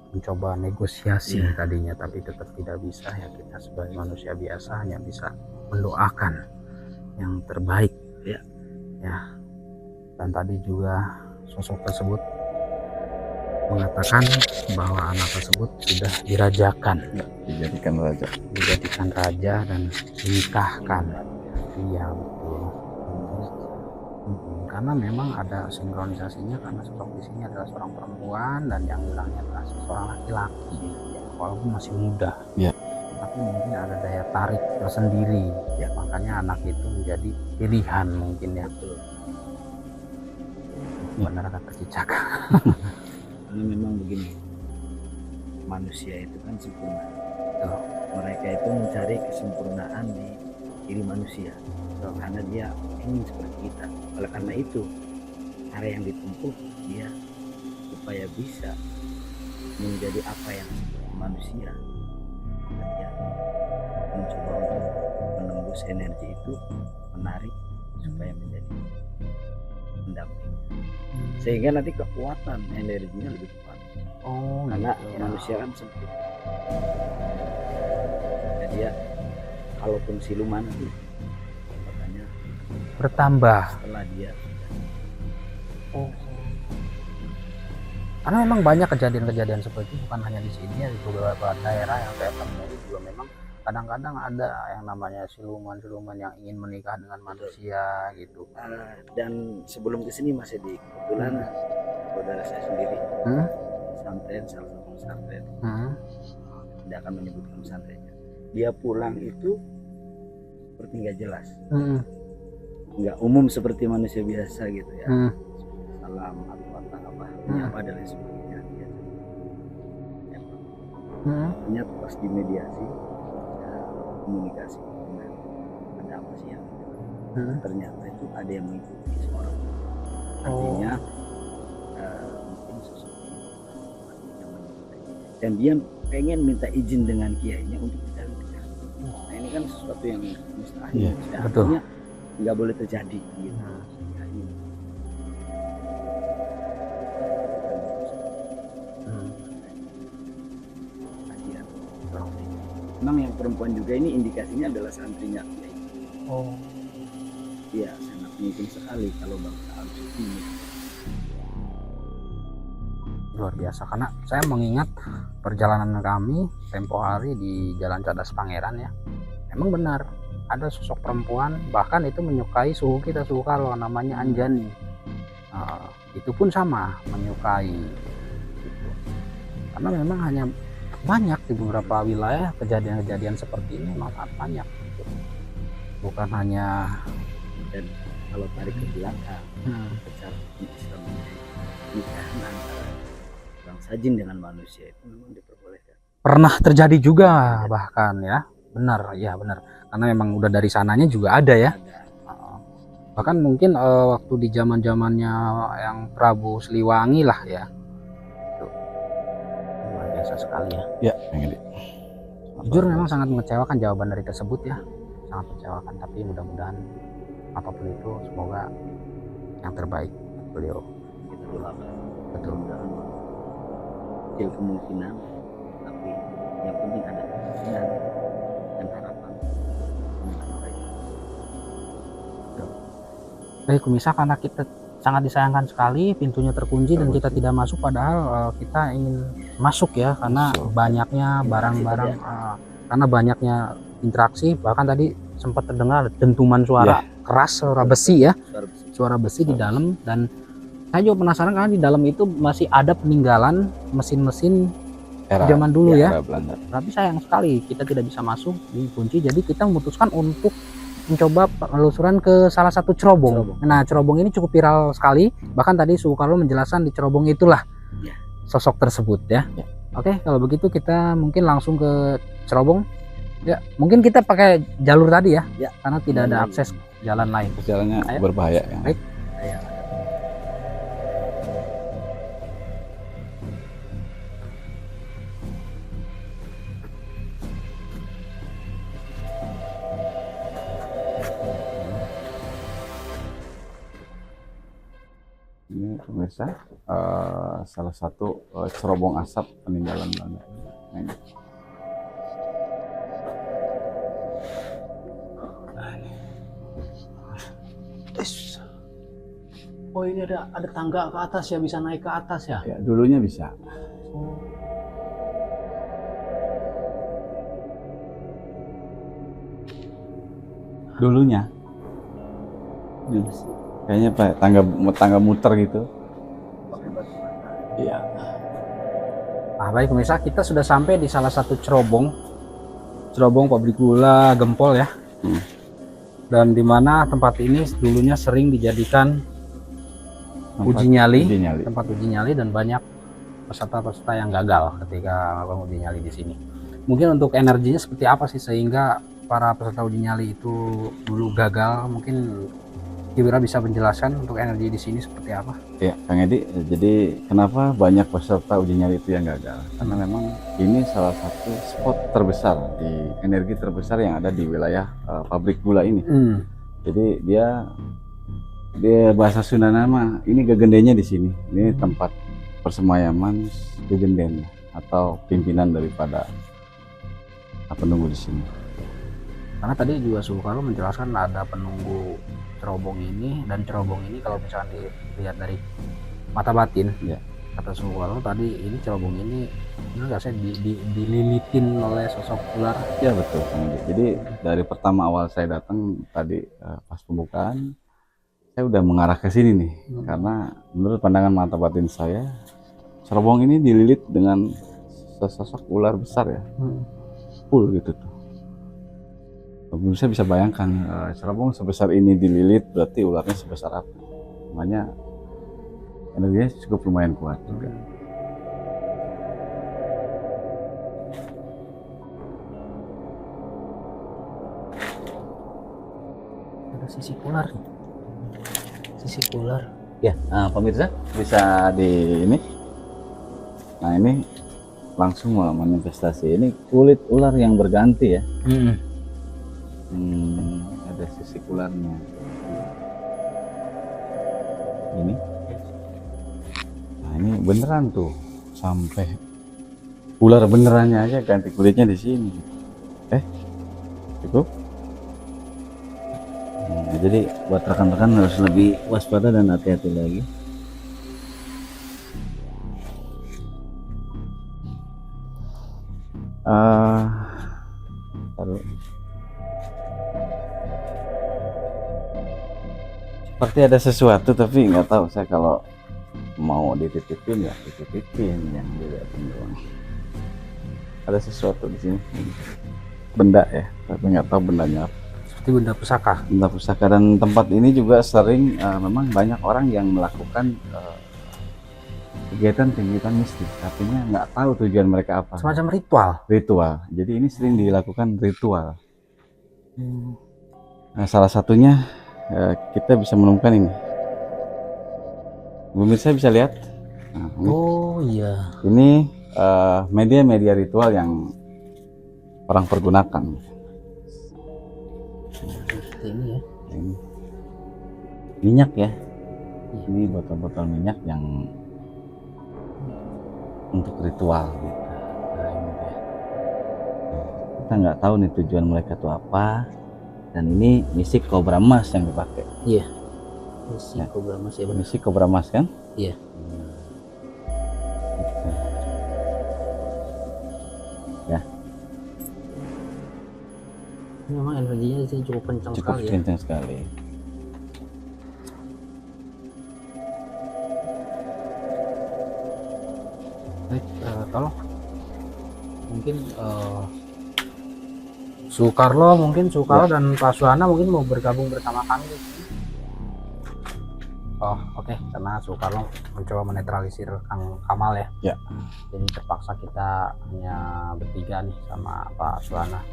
mencoba negosiasi tadinya, tapi tetap tidak bisa. Ya kita sebagai manusia biasa hanya bisa mendoakan yang terbaik ya. Dan tadi juga sosok tersebut mengatakan bahwa anak tersebut sudah dirajakan, dijadikan raja dan dinikahkan. Iya betul. Karena memang ada sinkronisasinya, karena sosok di sini adalah seorang perempuan dan yang bilangnya adalah seorang laki-laki, walaupun masih muda. Iya. Tapi mungkin ada daya tarik tersendiri, ya makanya anak itu menjadi pilihan mungkin ya. Benar kata Cicak. Karena memang begini, manusia itu kan sempurna. Mereka itu mencari kesempurnaan di diri manusia, karena dia ingin seperti kita. Oleh karena itu, cara yang ditempuh dia supaya bisa menjadi apa yang seperti manusia. Dan dia mencoba untuk menembus energi itu, menarik supaya menjadi pendamping. Sehingga nanti kekuatan energinya lebih kuat. Karena manusia kan sempit. Jadi ya, kalaupun siluman nanti katanya Bertambah. setelah dia Karena memang banyak kejadian-kejadian seperti itu, bukan hanya di sini ya, di beberapa daerah yang saya temui juga memang kadang-kadang ada yang namanya siluman-siluman yang ingin menikah dengan manusia gitu. dan sebelum kesini masih di kebetulan saudara saya sendiri pesantren, salah satu pesantren, tidak akan menyebutkan pesantrennya. Dia pulang itu seperti nggak jelas, nggak umum seperti manusia biasa gitu ya. Salam atau apa menyapa dan lain sebagainya. Ternyata pas di mediasi komunikasi dengan ada apa sih yang ternyata itu ada yang mengikuti seorang, artinya mungkin sesuatu yang mengikuti, dan dia pengen minta izin dengan kiainya untuk kita nikah. Nah ini kan sesuatu yang mustahil, artinya nggak boleh terjadi gitu. Memang yang perempuan juga ini indikasinya adalah santrinya kiai. Iya, sangat mungkin sekali kalau bangsa Al-Sufi ini. Luar biasa, karena saya mengingat perjalanan kami tempo hari di Jalan Cadas Pangeran ya, memang benar ada sosok perempuan, bahkan itu menyukai suhu kita, suhu Kalo, namanya Anjani. Itu pun sama menyukai gitu. Karena memang hanya banyak di beberapa wilayah kejadian-kejadian seperti ini, memang sangat banyak gitu. Bukan hanya, Dan kalau tarik ke belakang secara Islam, nikahan antara bangsa jin dengan manusia itu memang diperbolehkan. pernah terjadi juga bahkan ya, benar ya, benar, karena memang udah dari sananya juga ada ya. Bahkan mungkin waktu di zaman-zamannya yang Prabu Siliwangi lah ya, luar biasa sekali ya. Ya, yang ini. Jujur memang sangat mengecewakan jawaban dari tersebut ya, sangat mengecewakan, tapi mudah-mudahan apapun itu semoga yang terbaik beliau. Kita doakan, Betul. mudah-mudahan kecil kemungkinan, tapi yang penting ada keinginan dan harapan dengan baik. Baik pemirsa, karena kita sangat disayangkan sekali pintunya terkunci dan kita tidak masuk, padahal kita ingin masuk ya, karena banyaknya barang-barang, karena banyaknya interaksi, bahkan tadi sempat terdengar dentuman suara keras, suara besi ya, suara besi di dalam. Dan saya juga penasaran karena di dalam itu masih ada peninggalan mesin-mesin zaman dulu ya, Belanda. tapi sayang sekali kita tidak bisa masuk, dikunci. Jadi kita memutuskan untuk mencoba penelusuran ke salah satu cerobong. Nah, cerobong ini cukup viral sekali. Bahkan tadi Soekarno menjelaskan di cerobong itulah sosok tersebut ya. Oke, kalau begitu kita mungkin langsung ke cerobong. Ya, mungkin kita pakai jalur tadi ya, karena tidak ada akses jalan lain. Jalannya berbahaya ya. Baik. Ini pemirsa, salah satu cerobong asap peninggalan Belanda. Nah, ini. Oh ini ada tangga ke atas ya, bisa naik ke atas ya? Ya, dulunya bisa. Dulunya. Kayaknya Pak, tangga muter gitu. Iya. Nah, baik pemirsa, kita sudah sampai di salah satu cerobong pabrik gula Gempol ya. Dan di mana tempat ini dulunya sering dijadikan uji nyali, tempat uji nyali, dan banyak peserta-peserta yang gagal ketika melakukan uji nyali di sini. Mungkin untuk energinya seperti apa sih sehingga para peserta uji nyali itu dulu gagal? Mungkin Kiwira bisa menjelaskan untuk energi di sini seperti apa? Ya, Kang Edi. Jadi kenapa banyak peserta uji nyali itu yang gagal? Karena memang ini salah satu spot terbesar di energi terbesar yang ada di wilayah pabrik gula ini. Jadi dia bahasa Sunda nama ini gegendenya di sini. Ini tempat persemayaman gegenden atau pimpinan daripada penunggu di sini. Karena tadi juga Soekarno menjelaskan ada penunggu cerobong ini, dan cerobong ini kalau misalkan dilihat dari mata batin, ya, kata Soekarno tadi, ini cerobong ini enggak saya dililitin oleh sosok ular. Ya betul. Jadi dari pertama awal saya datang tadi pas pembukaan, saya udah mengarah ke sini nih, karena menurut pandangan mata batin saya, cerobong ini dililit dengan sosok ular besar ya, full gitu tuh. Saya bisa bayangkan cerobong sebesar ini dililit, berarti ularnya sebesar apa. Makanya energinya cukup lumayan kuat juga. Ada sisi ular. Sisi ular. Ya, nah, pemirsa bisa di ini. Nah ini langsung manifestasi. Ini kulit ular yang berganti ya. Ada sisi ularnya. Ini. Nah ini beneran tuh, sampai ular benerannya aja ganti kulitnya di sini. Cukup. Nah, jadi buat rekan-rekan harus lebih waspada dan hati-hati lagi. Taruh. Seperti ada sesuatu, tapi nggak tahu saya kalau mau dititipin ya dititipin, yang dilihatin doang. Ada sesuatu di sini, benda ya, tapi nggak tahu bendanya apa. Seperti benda pusaka. Benda pusaka, dan tempat ini juga sering memang banyak orang yang melakukan kegiatan mistis, artinya nggak tahu tujuan mereka apa. Semacam ritual. Jadi ini sering dilakukan ritual. Nah, salah satunya kita bisa menemukan ini. Pemirsa bisa lihat. Nah, ini. Oh iya. Ini media-media ritual yang orang pergunakan. Ini ya. Ini minyak ya. Ini botol-botol minyak yang untuk ritual gitu. Nah, ini dia. Kita nggak tahu nih tujuan mereka itu apa. Dan ini misi kobra emas yang dipakai. Iya. Misi kobra emas ya benar. Misi kobra emas kan? Iya. Ya. Ini memang energinya di sini cukup kencang Cukup sekali ya. kencang sekali. Baik, tolong mungkin Soekarno dan Pak Suhana mungkin mau bergabung bersama kami. Oh oke. Karena Soekarno mencoba menetralisir Kang Kamal ya. Ya. Jadi terpaksa kita hanya bertiga nih sama Pak Suhana.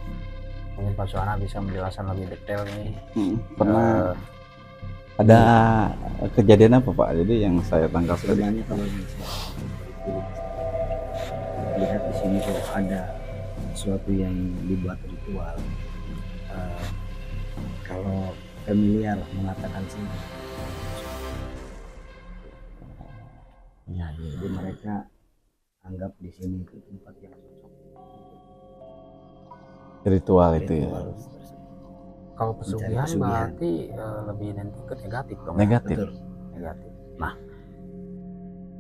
Mungkin Pak Suhana bisa menjelaskan lebih detail nih. Pernah ada kejadian apa Pak? Jadi yang saya tangkap Sebenarnya kalau lihat di sini kok ada sesuatu yang dibuat ritual. Kalau familiar mengatakan sih, ya, jadi mereka anggap di sini itu tempat yang cocok. ritual itu ya. Ritual. Kalau pesugihan pesugihan. berarti lebih identik ke negatif dong. Negatif. Betul. negatif. Nah,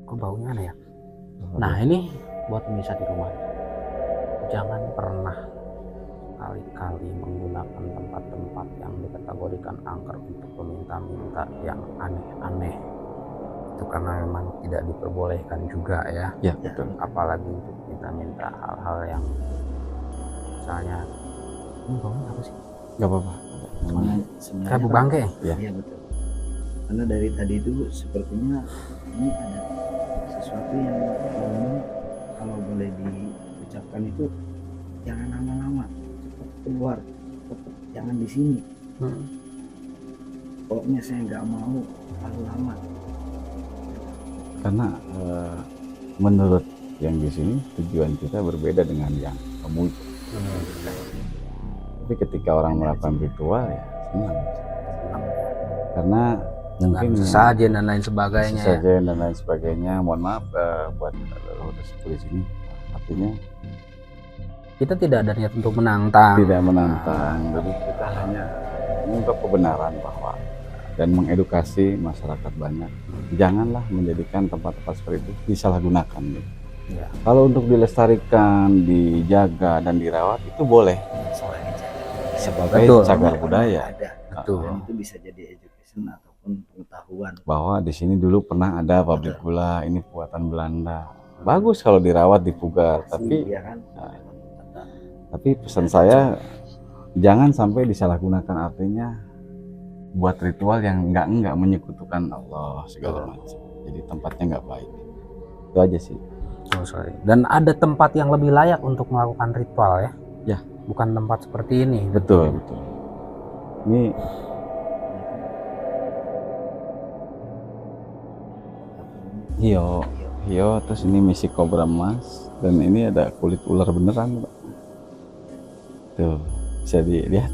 kok baunya aneh ya? Nah, ini buat pemirsa di rumah, jangan pernah kali-kali menggunakan tempat-tempat yang dikategorikan angker untuk meminta-minta yang aneh-aneh. Itu karena memang tidak diperbolehkan juga ya. Ya, betul. Apalagi untuk minta-minta hal-hal yang misalnya, ini baunya apa sih? Nggak apa-apa. Sebenarnya Kayak bangke. Ya. Iya betul. Karena dari tadi itu sepertinya ini ada sesuatu yang ngomong, kalau boleh diucapkan itu jangan lama-lama, cepat keluar, cepat jangan di sini. Pokoknya saya nggak mau terlalu lama. Karena menurut yang di sini tujuan kita berbeda dengan yang kamu itu. Tapi ketika orang melakukan ritual ya senang. Karena Dengan mungkin sesajen dan lain sebagainya ya. sesajen dan lain sebagainya. Mohon maaf buat leluhur sepuh di sini. Artinya Kita tidak ada niat untuk menantang. tidak menantang, jadi kita hanya mengungkap kebenaran bahwa dan mengedukasi masyarakat banyak. Janganlah menjadikan tempat-tempat seperti itu disalahgunakan. Gitu. Ya. Kalau untuk dilestarikan, dijaga dan dirawat itu boleh sebagai Betul. cagar budaya. Ada. Betul. Dan itu bisa jadi education ataupun pengetahuan. Bahwa di sini dulu pernah ada pabrik gula, ini buatan Belanda. Bagus kalau dirawat, dipugar, tapi ya kan? tapi pesan saya jangan sampai disalahgunakan, artinya buat ritual yang enggak menyekutukan Allah segala macam. Jadi tempatnya nggak baik. Itu aja sih. Oh, sorry. Dan ada tempat yang lebih layak untuk melakukan ritual ya. Ya. Bukan tempat seperti ini. Betul, betul. Ini hio, terus ini misi kobra emas, dan ini ada kulit ular beneran, Pak. Tuh, bisa dilihat.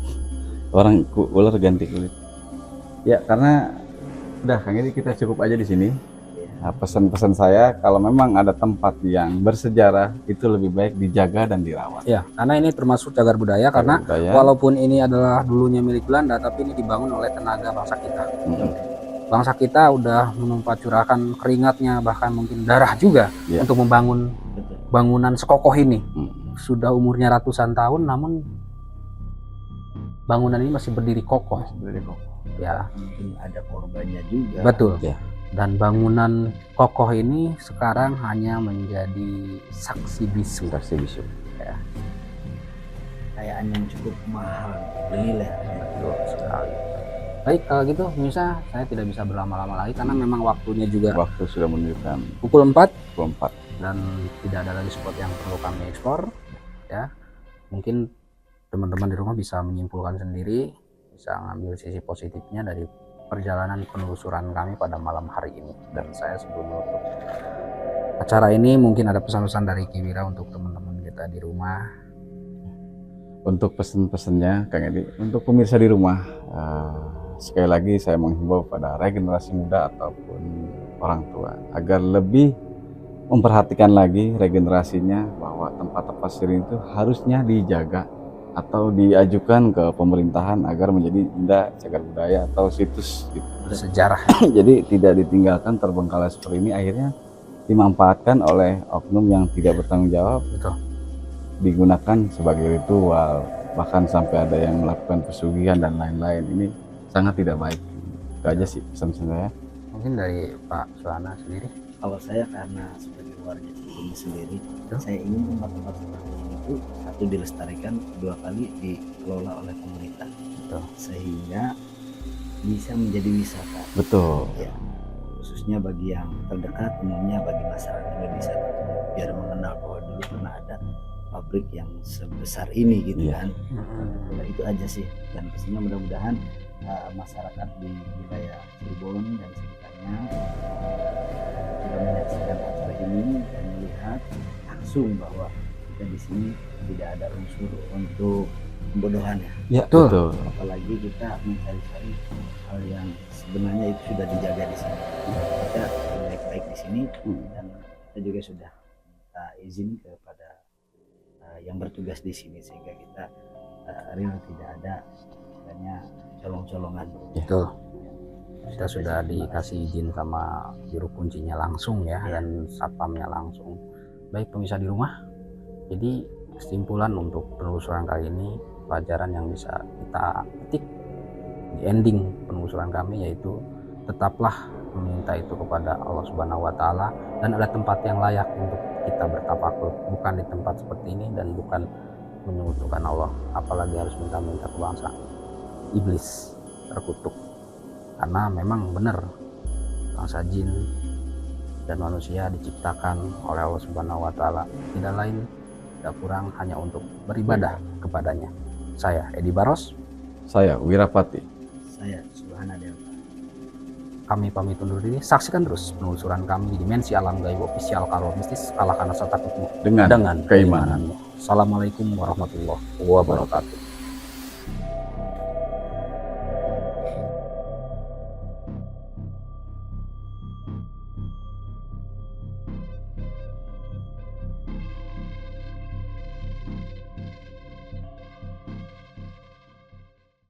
Orang ular ganti kulit. Ya, karena udah Kang Edi, kita cukup aja di sini. Nah, pesan-pesan saya kalau memang ada tempat yang bersejarah itu lebih baik dijaga dan dirawat. Ya, karena ini termasuk cagar budaya karena budaya. walaupun ini adalah dulunya milik Belanda, tapi ini dibangun oleh tenaga bangsa kita. Bangsa kita udah menumpah curahkan keringatnya, bahkan mungkin darah juga Ya. untuk membangun bangunan sekokoh ini. Hmm. Sudah umurnya ratusan tahun, namun bangunan ini masih berdiri kokoh. Ya, Mungkin ada korbannya juga. betul. Ya. Dan bangunan kokoh ini sekarang hanya menjadi saksi bisu. Saksi bisu. Kekayaan yang cukup mahal bernilai. Betul sekali. Baik, kalau gitu Mirsa, saya tidak bisa berlama-lama lagi karena memang waktunya juga Waktu sudah menunjukkan pukul 4 4. dan tidak ada lagi spot yang perlu kami eksplor. Ya, mungkin teman-teman di rumah bisa menyimpulkan sendiri, bisa ngambil sisi positifnya dari perjalanan penelusuran kami pada malam hari ini. Dan saya sebelum menutup acara ini mungkin ada pesan-pesan dari Kiwira untuk teman-teman kita di rumah. Untuk pesan-pesannya Kang Edi, untuk pemirsa di rumah, sekali lagi saya menghimbau pada regenerasi muda ataupun orang tua agar lebih memperhatikan lagi regenerasinya, bahwa tempat-tempat seperti itu harusnya dijaga atau diajukan ke pemerintahan agar menjadi benda cagar budaya atau situs gitu. Bersejarah. Jadi tidak ditinggalkan terbengkalai seperti ini, akhirnya dimanfaatkan oleh oknum yang tidak bertanggung jawab, Betul. digunakan sebagai ritual, bahkan sampai ada yang melakukan pesugihan dan lain-lain. Ini sangat tidak baik. Itu aja sih pesan saya. Mungkin dari Pak Suwana sendiri. Kalau saya karena sebagai warga Cikini sendiri, saya ingin tempat-tempat seperti ini itu satu dilestarikan, dua kali dikelola oleh pemerintah. Betul. Sehingga bisa menjadi wisata. Betul. Ya, khususnya bagi yang terdekat, umumnya bagi masyarakat Indonesia tentunya, biar mengenal bahwa dulu pernah ada pabrik yang sebesar ini gitu Iya. kan. Nah, itu aja sih, dan pastinya mudah-mudahan masyarakat di wilayah Cirebon dan sekitarnya sudah menyaksikan acara ini dan melihat langsung bahwa kita di sini tidak ada unsur untuk pembodohan ya. Ya, Betul. betul. Apalagi kita mencari-cari hal yang sebenarnya itu sudah dijaga di sini. Kita baik-baik di sini dan kita juga sudah minta izin kepada yang bertugas di sini sehingga kita real tidak ada istilahnya colong-colongan. Betul. Kita sudah dikasih izin sama juru kuncinya langsung ya, dan satpamnya langsung. Baik pemirsa di rumah, jadi kesimpulan untuk penelusuran kali ini, pelajaran yang bisa kita petik di ending penelusuran kami yaitu tetaplah meminta itu kepada Allah Subhanahu wa Ta'ala, dan ada tempat yang layak untuk kita bertafakur, bukan di tempat seperti ini dan bukan menyekutukan Allah, apalagi harus minta-minta ke bangsa iblis terkutuk. Karena memang benar bangsa jin dan manusia diciptakan oleh Allah Subhanahu wa Ta'ala, tidak lain tidak kurang hanya untuk beribadah kepadanya. Saya Edi Baros, Saya Wirapati. Saya Subhana Delta. kami pamit undur diri. Saksikan terus penelusuran kami di Dimensi Alam Gaib Official Karo Mistis. Kalahkan rasa takutmu Dengan dengan keimananmu. Assalamualaikum warahmatullahi wabarakatuh.